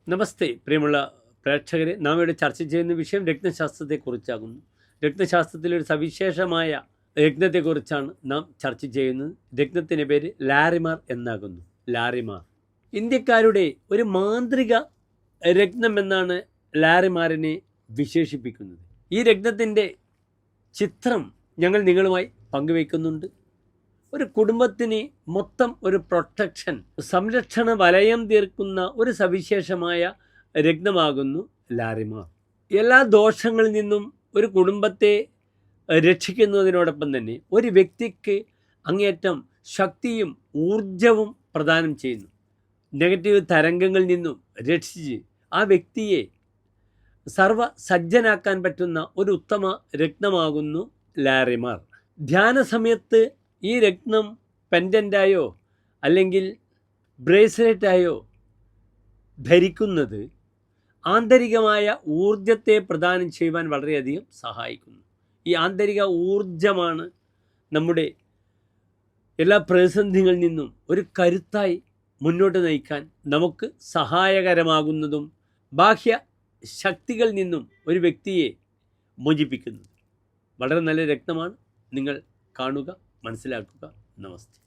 നമസ്തേ പ്രിയമുള്ള പ്രേക്ഷകരെ, നാം ഇവിടെ ചർച്ച ചെയ്യുന്ന വിഷയം രത്നശാസ്ത്രത്തെക്കുറിച്ചാകുന്നു. രത്നശാസ്ത്രത്തിലൊരു സവിശേഷമായ രത്നത്തെക്കുറിച്ചാണ് നാം ചർച്ച ചെയ്യുന്നത്. രത്നത്തിൻ്റെ പേര് ലാരിമാർ എന്നാകുന്നു. ലാരിമാർ ഇന്ത്യക്കാരുടെ ഒരു മാന്ത്രിക രത്നം എന്നാണ് ലാരിമാറിനെ വിശേഷിപ്പിക്കുന്നത്. ഈ രത്നത്തിൻ്റെ ചിത്രം ഞങ്ങൾ നിങ്ങളുമായി പങ്കുവയ്ക്കുന്നുണ്ട്. ഒരു കുടുംബത്തിന് മൊത്തം ഒരു പ്രൊട്ടക്ഷൻ, സംരക്ഷണ വലയം തീർക്കുന്ന ഒരു സവിശേഷമായ രത്നമാകുന്നു ലാരിമാർ. എല്ലാ ദോഷങ്ങളിൽ നിന്നും ഒരു കുടുംബത്തെ രക്ഷിക്കുന്നതിനോടൊപ്പം തന്നെ ഒരു വ്യക്തിക്ക് അങ്ങേയറ്റം ശക്തിയും ഊർജവും പ്രദാനം ചെയ്യുന്നു. നെഗറ്റീവ് തരംഗങ്ങളിൽ നിന്നും രക്ഷിച്ച് ആ വ്യക്തിയെ സർവ്വസജ്ജനാക്കാൻ പറ്റുന്ന ഒരു ഉത്തമ രത്നമാകുന്നു ലാരിമാർ. ധ്യാന സമയത്ത് ഈ രത്നം പെൻഡൻ്റായോ അല്ലെങ്കിൽ ബ്രേസ്ലെറ്റായോ ധരിക്കുന്നത് ആന്തരികമായ ഊർജത്തെ പ്രദാനം ചെയ്യുവാൻ വളരെയധികം സഹായിക്കുന്നു. ഈ ആന്തരിക ഊർജമാണ് നമ്മുടെ എല്ലാ പ്രതിസന്ധികളിൽ നിന്നും ഒരു കരുത്തായി മുന്നോട്ട് നയിക്കാൻ നമുക്ക് സഹായകരമാകുന്നതും ബാഹ്യ ശക്തികളിൽ നിന്നും ഒരു വ്യക്തിയെ മോചിപ്പിക്കുന്നത്. വളരെ നല്ല രത്നമാണ്. നിങ്ങൾ കാണുക, മനസ്സിലാക്കുക. നമസ്തേ.